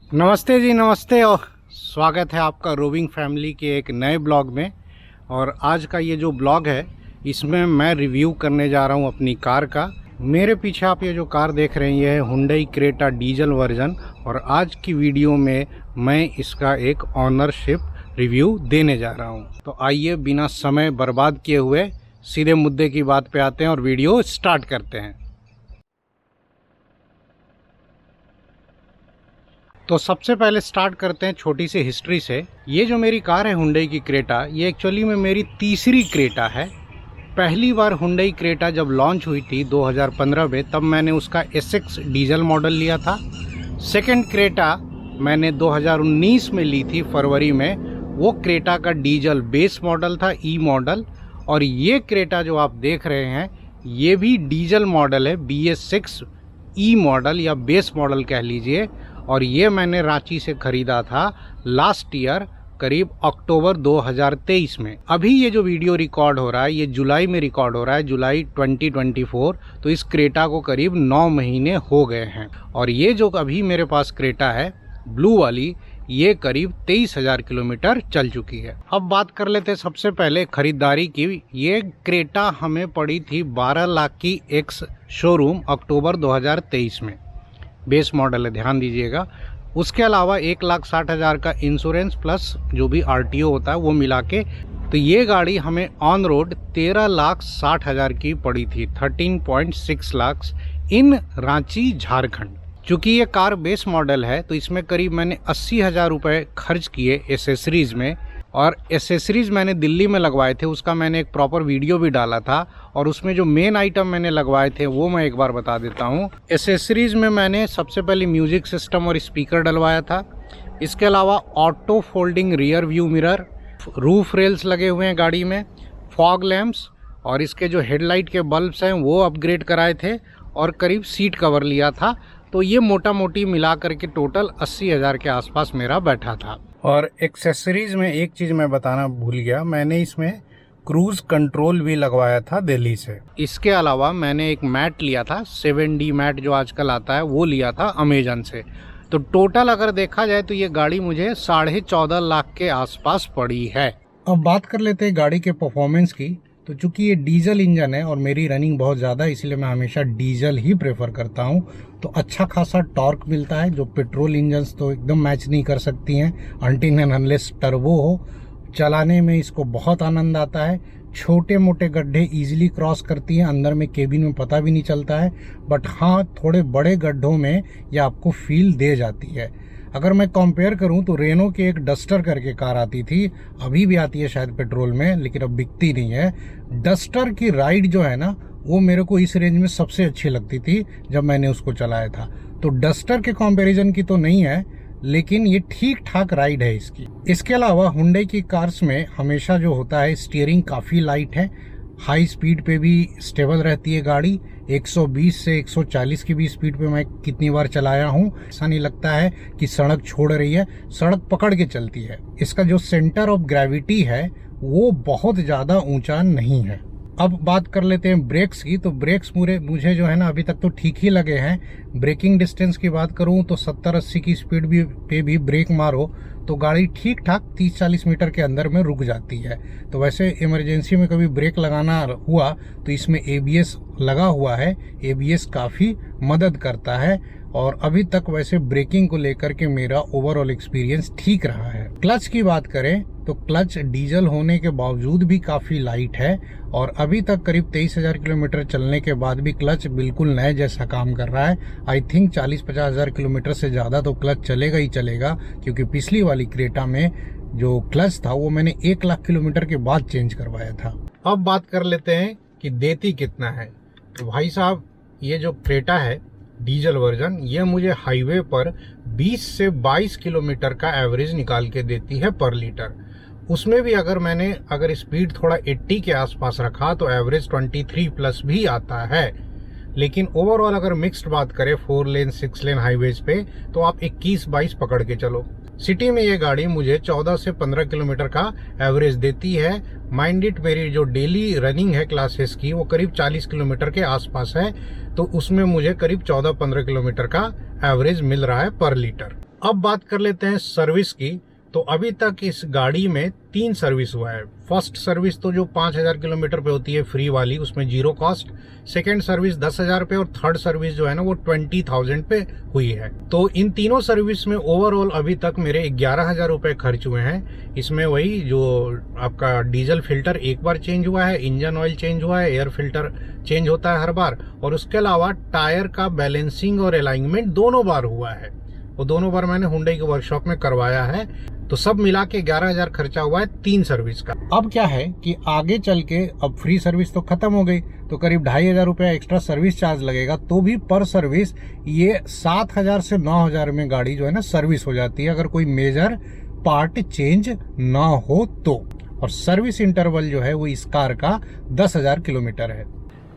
नमस्ते जी, नमस्ते और स्वागत है आपका रोविंग फैमिली के एक नए ब्लॉग में। और आज का ये जो ब्लॉग है इसमें मैं रिव्यू करने जा रहा हूँ अपनी कार का। मेरे पीछे आप ये जो कार देख रहे हैं ये है हुंडई क्रेटा डीजल वर्जन, और आज की वीडियो में मैं इसका एक ऑनरशिप रिव्यू देने जा रहा हूँ। तो आइए बिना समय बर्बाद किए हुए सीधे मुद्दे की बात पे आते हैं और वीडियो स्टार्ट करते हैं। तो सबसे पहले स्टार्ट करते हैं छोटी सी हिस्ट्री से। ये जो मेरी कार है हुंडई की क्रेटा, ये एक्चुअली में मेरी तीसरी क्रेटा है। पहली बार हुंडई क्रेटा जब लॉन्च हुई थी 2015 में, तब मैंने उसका SX डीजल मॉडल लिया था। सेकंड क्रेटा मैंने 2019 में ली थी फरवरी में, वो क्रेटा का डीजल बेस मॉडल था, ई मॉडल। और ये क्रेटा जो आप देख रहे हैं ये भी डीजल मॉडल है, BS6 ई मॉडल या बेस मॉडल कह लीजिए। और ये मैंने रांची से ख़रीदा था लास्ट ईयर करीब अक्टूबर 2023 में। अभी ये जो वीडियो रिकॉर्ड हो रहा है ये जुलाई में रिकॉर्ड हो रहा है, जुलाई 2024। तो इस क्रेटा को करीब 9 महीने हो गए हैं। और ये जो अभी मेरे पास क्रेटा है ब्लू वाली, ये करीब 23,000 किलोमीटर चल चुकी है। अब बात कर लेते हैं सबसे पहले ख़रीदारी की। ये क्रेटा हमें पड़ी थी 12 लाख की एक्स शोरूम अक्टूबर 2023 में। बेस मॉडल है, ध्यान दीजिएगा। उसके अलावा 1,60,000 का इंश्योरेंस प्लस जो भी RTO होता है वो मिला के, तो ये गाड़ी हमें ऑन रोड 13,60,000 की पड़ी थी, 13.6 लाख इन रांची झारखंड। चूँकि ये कार बेस मॉडल है तो इसमें करीब मैंने 80,000 रुपये खर्च किए एसेसरीज़ में। और एसेसरीज़ मैंने दिल्ली में लगवाए थे, उसका मैंने एक प्रॉपर वीडियो भी डाला था। और उसमें जो मेन आइटम मैंने लगवाए थे वो मैं एक बार बता देता हूँ। एसेसरीज़ में मैंने सबसे पहले म्यूज़िक सिस्टम और स्पीकर डलवाया था। इसके अलावा auto folding rear view mirror, roof rails लगे हुए हैं गाड़ी में, फॉग लैम्प्स, और इसके जो हेडलाइट के बल्ब्स हैं वो अपग्रेड कराए थे, और करीब सीट कवर लिया था। तो ये मोटा मोटी मिला करके टोटल 80,000 के आसपास मेरा बैठा था। और एक्सेसरीज़ में एक चीज़ मैं बताना भूल गया, मैंने इसमें क्रूज़ कंट्रोल भी लगवाया था दिल्ली से। इसके अलावा मैंने एक मैट लिया था, 7D मैट जो आजकल आता है वो लिया था अमेजन से। तो टोटल अगर देखा जाए तो ये गाड़ी मुझे 14.5 लाख के आसपास पड़ी है। अब बात कर लेते हैं गाड़ी के परफॉर्मेंस की। तो चूंकि ये डीजल इंजन है और मेरी रनिंग बहुत ज़्यादा है, इसलिए मैं हमेशा डीजल ही प्रेफर करता हूँ। तो अच्छा खासा टॉर्क मिलता है जो पेट्रोल इंजन्स तो एकदम मैच नहीं कर सकती हैं, अनटिल एंड अनलेस टर्बो हो। चलाने में इसको बहुत आनंद आता है। छोटे मोटे गड्ढे इजीली क्रॉस करती हैं, अंदर में केबिन में पता भी नहीं चलता है। बट हाँ, थोड़े बड़े गड्ढों में ये आपको फील दे जाती है। अगर मैं कंपेयर करूं तो रेनो की एक डस्टर करके कार आती थी, अभी भी आती है शायद पेट्रोल में, लेकिन अब बिकती नहीं है। डस्टर की राइड जो है ना वो मेरे को इस रेंज में सबसे अच्छी लगती थी जब मैंने उसको चलाया था। तो डस्टर के कंपैरिजन की तो नहीं है, लेकिन ये ठीक ठाक राइड है इसकी। इसके अलावा हुंडई की कार्स में हमेशा जो होता है स्टीयरिंग काफ़ी लाइट है, हाई स्पीड पे भी स्टेबल रहती है गाड़ी। 120 से 140 की भी स्पीड पे मैं कितनी बार चलाया हूँ, ऐसा नहीं लगता है कि सड़क छोड़ रही है, सड़क पकड़ के चलती है। इसका जो सेंटर ऑफ ग्रेविटी है वो बहुत ज़्यादा ऊंचा नहीं है। अब बात कर लेते हैं ब्रेक्स की। तो ब्रेक्स मुझे जो है ना अभी तक तो ठीक ही लगे हैं। ब्रेकिंग डिस्टेंस की बात करूं तो 70-80 की स्पीड पे भी ब्रेक मारो तो गाड़ी ठीक ठाक 30-40 मीटर के अंदर में रुक जाती है। तो वैसे इमरजेंसी में कभी ब्रेक लगाना हुआ तो इसमें ABS लगा हुआ है, ABS काफ़ी मदद करता है। और अभी तक वैसे ब्रेकिंग को लेकर के मेरा ओवरऑल एक्सपीरियंस ठीक रहा है। क्लच की बात करें तो क्लच डीजल होने के बावजूद भी काफ़ी लाइट है, और अभी तक करीब 23,000 किलोमीटर चलने के बाद भी क्लच बिल्कुल नए जैसा काम कर रहा है। आई थिंक 40-50 हज़ार किलोमीटर से ज़्यादा तो क्लच चलेगा ही चलेगा, क्योंकि पिछली वाली क्रेटा में जो क्लच था वो मैंने 1 लाख किलोमीटर के बाद चेंज करवाया था। अब बात कर लेते हैं कि देती कितना है। तो भाई साहब, ये जो क्रेटा है डीजल वर्जन, ये मुझे हाईवे पर 20 से 22 किलोमीटर का एवरेज निकाल के देती है पर लीटर। उसमें भी अगर स्पीड थोड़ा 80 के आसपास रखा तो एवरेज 23 प्लस भी आता है। लेकिन ओवरऑल अगर मिक्स्ड बात करें 4 लेन 6 लेन हाईवेज पे तो आप 21-22 पकड़ के चलो। सिटी में ये गाड़ी मुझे 14 से 15 किलोमीटर का एवरेज देती है। माइंड इट, मेरी जो डेली रनिंग है क्लासेस की वो करीब 40 किलोमीटर के आसपास है, तो उसमें मुझे करीब 14-15 किलोमीटर का एवरेज मिल रहा है पर लीटर। अब बात कर लेते हैं सर्विस की। तो अभी तक इस गाड़ी में 3 सर्विस हुआ है। फर्स्ट सर्विस तो जो 5000 किलोमीटर पे होती है फ्री वाली, उसमें जीरो कॉस्ट। सेकेंड सर्विस 10,000 पे और थर्ड सर्विस जो है ना वो 20,000 पे हुई है। तो इन तीनों सर्विस में ओवरऑल अभी तक मेरे 11,000 रुपए खर्च हुए हैं। इसमें वही जो आपका डीजल फिल्टर एक बार चेंज हुआ है, इंजन ऑयल चेंज हुआ है, एयर फिल्टर चेंज होता है हर बार, और उसके अलावा टायर का बैलेंसिंग और अलाइनमेंट दोनों बार हुआ है। वो दोनों बार मैंने हुंडई के वर्कशॉप में करवाया है। तो सब मिला के 11,000 खर्चा हुआ है 3 सर्विस का। अब क्या है कि आगे चल के अब फ्री सर्विस तो खत्म हो गई, तो करीब 2,500 रुपया एक्स्ट्रा सर्विस चार्ज लगेगा। तो भी पर सर्विस ये 7,000 से 9,000 में गाड़ी जो है ना सर्विस हो जाती है, अगर कोई मेजर पार्ट चेंज ना हो तो। और सर्विस इंटरवल जो है वो इस कार का 10,000 किलोमीटर है।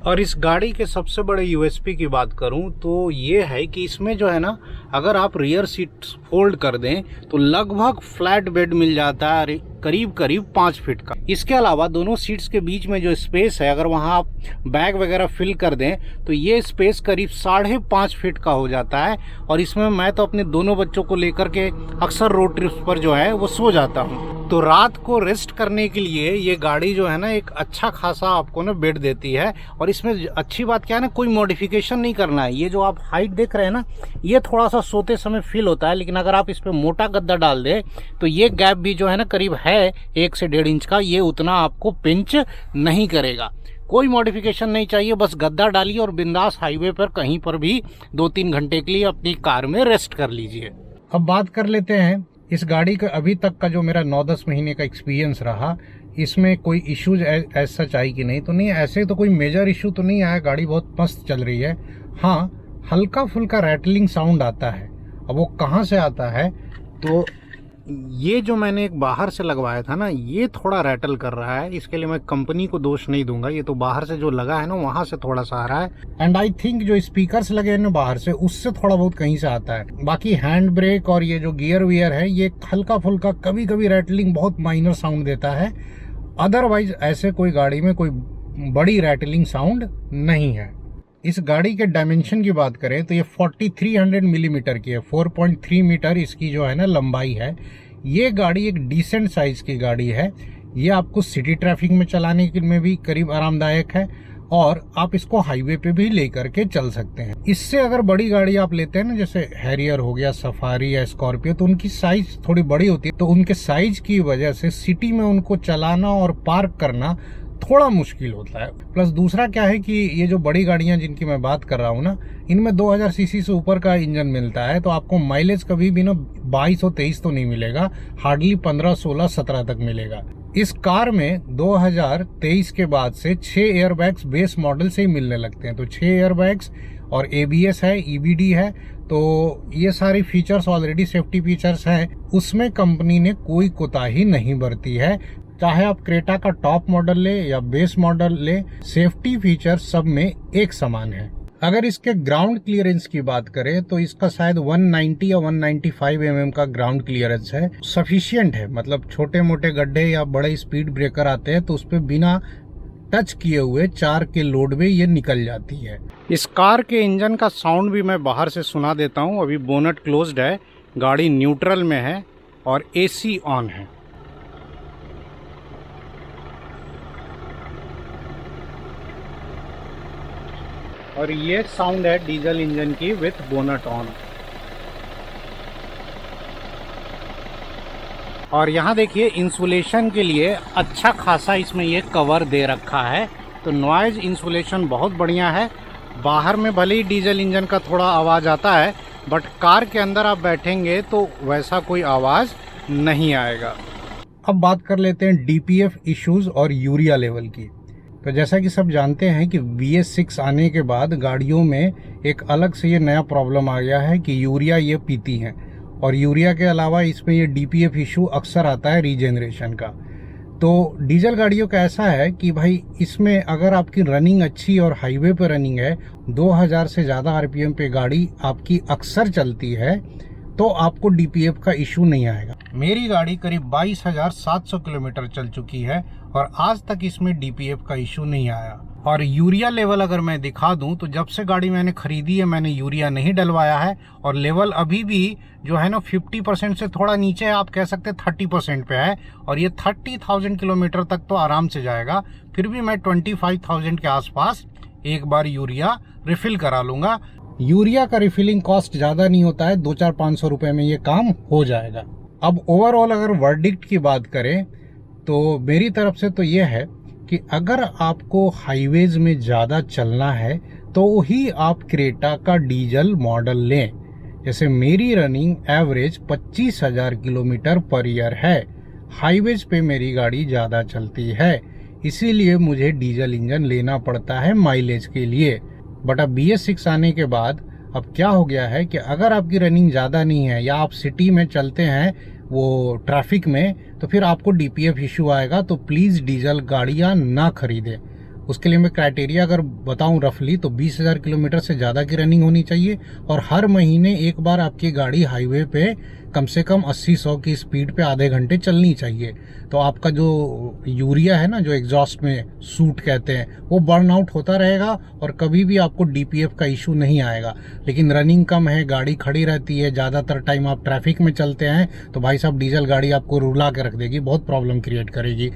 और इस गाड़ी के सबसे बड़े यूएसपी की बात करूं तो ये है कि इसमें जो है ना, अगर आप रियर सीट फोल्ड कर दें तो लगभग फ्लैट बेड मिल जाता है, करीब 5 फीट का। इसके अलावा दोनों सीट्स के बीच में जो स्पेस है, अगर वहां आप बैग वगैरह फिल कर दें तो ये स्पेस करीब 5.5 फीट का हो जाता है। और इसमें मैं तो अपने दोनों बच्चों को लेकर के अक्सर रोड ट्रिप्स पर जो है वो सो जाता हूँ। तो रात को रेस्ट करने के लिए ये गाड़ी जो है ना एक अच्छा खासा आपको ना बेड देती है। और इसमें अच्छी बात क्या है ना, कोई मॉडिफिकेशन नहीं करना है। ये जो आप हाइट देख रहे हैं ना, ये थोड़ा सा सोते समय फील होता है, लेकिन अगर आप इस पे मोटा गद्दा डाल दे तो ये गैप भी जो है ना करीब है 1 से 1.5 इंच का, ये उतना आपको पिंच नहीं करेगा। कोई मॉडिफिकेशन नहीं चाहिए, बस गद्दा डालिए और बिंदास हाईवे पर कहीं पर भी 2-3 घंटे के लिए अपनी कार में रेस्ट कर लीजिए। अब बात कर लेते हैं इस गाड़ी का अभी तक का जो मेरा 9-10 महीने का एक्सपीरियंस रहा, इसमें कोई इश्यूज ऐसा चाहिए कि नहीं, तो नहीं, ऐसे तो कोई मेजर इशू तो नहीं आया। गाड़ी बहुत मस्त चल रही है। हाँ, हल्का फुल्का रैटलिंग साउंड आता है। अब वो कहाँ से आता है, तो ये जो मैंने एक बाहर से लगवाया था ना, ये थोड़ा रैटल कर रहा है। इसके लिए मैं कंपनी को दोष नहीं दूंगा, ये तो बाहर से जो लगा है ना वहां से थोड़ा सा आ रहा है। एंड आई थिंक जो स्पीकर्स लगे हैं ना बाहर से, उससे थोड़ा बहुत कहीं से आता है। बाकी हैंड ब्रेक और ये जो गियर वियर है, ये हल्का फुल्का कभी कभी रैटलिंग बहुत माइनर साउंड देता है। अदरवाइज ऐसे कोई गाड़ी में कोई बड़ी रैटलिंग साउंड नहीं है। इस गाड़ी के डायमेंशन की बात करें तो ये 4300 मिलीमीटर की है। 4.3 मीटर इसकी जो है ना लंबाई है। ये गाड़ी एक डिसेंट साइज की गाड़ी है। ये आपको सिटी ट्रैफिक में चलाने में भी करीब आरामदायक है, और आप इसको हाईवे पे भी लेकर के चल सकते हैं। इससे अगर बड़ी गाड़ी आप लेते हैं ना, जैसे हैरियर हो गया, सफारी या स्कॉर्पियो, तो उनकी साइज थोड़ी बड़ी होती है। तो उनके साइज की वजह से सिटी में उनको चलाना और पार्क करना थोड़ा मुश्किल होता है। प्लस दूसरा क्या है कि ये जो बड़ी गाड़ियां जिनकी मैं बात कर रहा हूँ ना, इनमें 2000 सीसी से ऊपर का इंजन मिलता है। तो आपको माइलेज कभी भी ना 22 और 23 तो नहीं मिलेगा, हार्डली 15, 16, 17 तक मिलेगा। इस कार में 2023 के बाद से 6 एयरबैग्स बेस मॉडल से ही मिलने लगते हैं। तो 6 एयरबैग्स और ABS है, EBD है। तो ये सारी फीचर्स ऑलरेडी सेफ्टी फीचर्स हैं, उसमें कंपनी ने कोई कोताही नहीं बरती है। चाहे आप क्रेटा का टॉप मॉडल ले या बेस मॉडल ले, सेफ्टी फीचर सब में एक समान है। अगर इसके ग्राउंड क्लियरेंस की बात करें तो इसका शायद 190 या 195 mm का ग्राउंड क्लियरेंस है। सफिशिएंट है, मतलब छोटे मोटे गड्ढे या बड़े स्पीड ब्रेकर आते हैं तो उस पर बिना टच किए हुए 4 के लोड में ये निकल जाती है। इस कार के इंजन का साउंड भी मैं बाहर से सुना देता हूँ। अभी बोनट क्लोज्ड है, गाड़ी न्यूट्रल में है और AC ऑन है। और ये साउंड है डीजल इंजन की विथ बोनट ऑन। और यहाँ देखिए इंसुलेशन के लिए अच्छा खासा इसमें ये कवर दे रखा है। तो नॉइज इंसुलेशन बहुत बढ़िया है। बाहर में भले ही डीजल इंजन का थोड़ा आवाज़ आता है, बट कार के अंदर आप बैठेंगे तो वैसा कोई आवाज़ नहीं आएगा। अब बात कर लेते हैं DPF इश्यूज और यूरिया लेवल की। तो जैसा कि सब जानते हैं कि BS6 आने के बाद गाड़ियों में एक अलग से ये नया प्रॉब्लम आ गया है कि यूरिया ये पीती हैं। और यूरिया के अलावा इसमें ये DPF इशू अक्सर आता है रीजनरेशन का। तो डीजल गाड़ियों का ऐसा है कि भाई इसमें अगर आपकी रनिंग अच्छी और हाईवे पे रनिंग है, 2000 से ज़्यादा RPM पे गाड़ी आपकी अक्सर चलती है, तो आपको DPF का इशू नहीं आएगा। मेरी गाड़ी करीब 22,700 किलोमीटर चल चुकी है और आज तक इसमें DPF का इशू नहीं आया। और यूरिया लेवल अगर मैं दिखा दूं तो जब से गाड़ी मैंने खरीदी है मैंने यूरिया नहीं डलवाया है, और लेवल अभी भी जो है ना 50% से थोड़ा नीचे है, आप कह सकते हैं 30% पे है, और ये 30,000 किलोमीटर तक तो आराम से जाएगा। फिर भी मैं 25,000 के आसपास एक बार यूरिया रिफिल करा लूँगा। यूरिया का रिफिलिंग कॉस्ट ज़्यादा नहीं होता है, 200-500 रुपये में ये काम हो जाएगा। अब ओवरऑल अगर वर्डिक्ट की बात करें तो मेरी तरफ से तो ये है कि अगर आपको हाईवेज में ज़्यादा चलना है तो ही आप क्रेटा का डीजल मॉडल लें। जैसे मेरी running average 25,000 kilometre per year है, हाईवेज पे मेरी गाड़ी ज़्यादा चलती है, इसीलिए मुझे डीजल इंजन लेना पड़ता है माइलेज के लिए। बट अब BS6 आने के बाद अब क्या हो गया है कि अगर आपकी रनिंग ज़्यादा नहीं है या आप सिटी में चलते हैं वो ट्रैफिक में, तो फिर आपको DPF इशू आएगा। तो प्लीज़ डीजल गाड़ियाँ ना खरीदें। उसके लिए मैं क्राइटेरिया अगर बताऊं रफली तो 20,000 किलोमीटर से ज़्यादा की रनिंग होनी चाहिए, और हर महीने एक बार आपकी गाड़ी हाईवे पे कम से कम 80-100 की स्पीड पे आधे घंटे चलनी चाहिए। तो आपका जो यूरिया है ना, जो एग्जॉस्ट में सूट कहते हैं, वो बर्न आउट होता रहेगा और कभी भी आपको DPF का इशू नहीं आएगा। लेकिन रनिंग कम है, गाड़ी खड़ी रहती है, ज़्यादातर टाइम आप ट्रैफिक में चलते हैं, तो भाई साहब डीजल गाड़ी आपको रुला के रख देगी, बहुत प्रॉब्लम क्रिएट करेगी।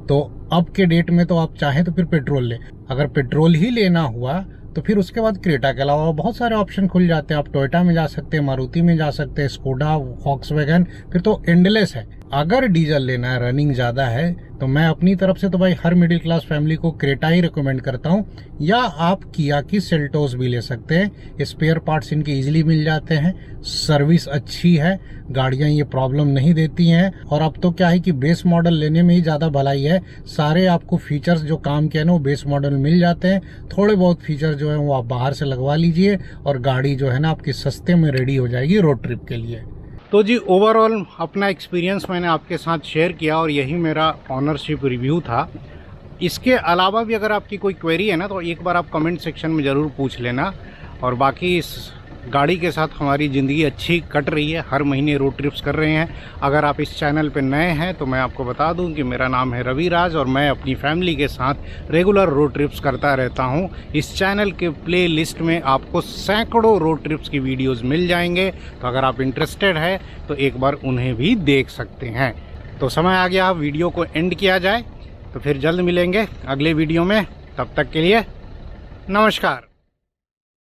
तो अब के डेट में तो आप चाहें तो फिर पेट्रोल ले। अगर पेट्रोल ही लेना हुआ तो फिर उसके बाद क्रेटा के अलावा बहुत सारे ऑप्शन खुल जाते हैं। आप टोयोटा में जा सकते हैं, मारुति में जा सकते हैं, स्कोडा, वॉक्सवैगन, फिर तो एंडलेस है। अगर डीजल लेना है, रनिंग ज़्यादा है, तो मैं अपनी तरफ से तो भाई हर मिडिल क्लास फैमिली को क्रेटा ही रिकमेंड करता हूँ। या आप किया की सेल्टोस भी ले सकते हैं, स्पेयर पार्ट्स इनके इजीली मिल जाते हैं, सर्विस अच्छी है, गाड़ियाँ ये प्रॉब्लम नहीं देती हैं। और अब तो क्या है कि बेस मॉडल लेने में ही ज़्यादा भलाई है, सारे आपको फीचर्स जो काम के हैं ना वो बेस मॉडल मिल जाते हैं। थोड़े बहुत फीचर जो है वो आप बाहर से लगवा लीजिए और गाड़ी जो है ना आपकी सस्ते में रेडी हो जाएगी रोड ट्रिप के लिए। तो जी ओवरऑल अपना एक्सपीरियंस मैंने आपके साथ शेयर किया और यही मेरा ऑनरशिप रिव्यू था। इसके अलावा भी अगर आपकी कोई क्वेरी है ना तो एक बार आप कमेंट सेक्शन में ज़रूर पूछ लेना। और बाकी इस गाड़ी के साथ हमारी ज़िंदगी अच्छी कट रही है, हर महीने रोड ट्रिप्स कर रहे हैं। अगर आप इस चैनल पर नए हैं तो मैं आपको बता दूं कि मेरा नाम है रवि राज और मैं अपनी फैमिली के साथ रेगुलर रोड ट्रिप्स करता रहता हूं। इस चैनल के प्ले लिस्ट में आपको सैकड़ों रोड ट्रिप्स की वीडियोज़ मिल जाएंगे, तो अगर आप इंटरेस्टेड है तो एक बार उन्हें भी देख सकते हैं। तो समय आ गया वीडियो को एंड किया जाए, तो फिर जल्द मिलेंगे अगले वीडियो में। तब तक के लिए नमस्कार।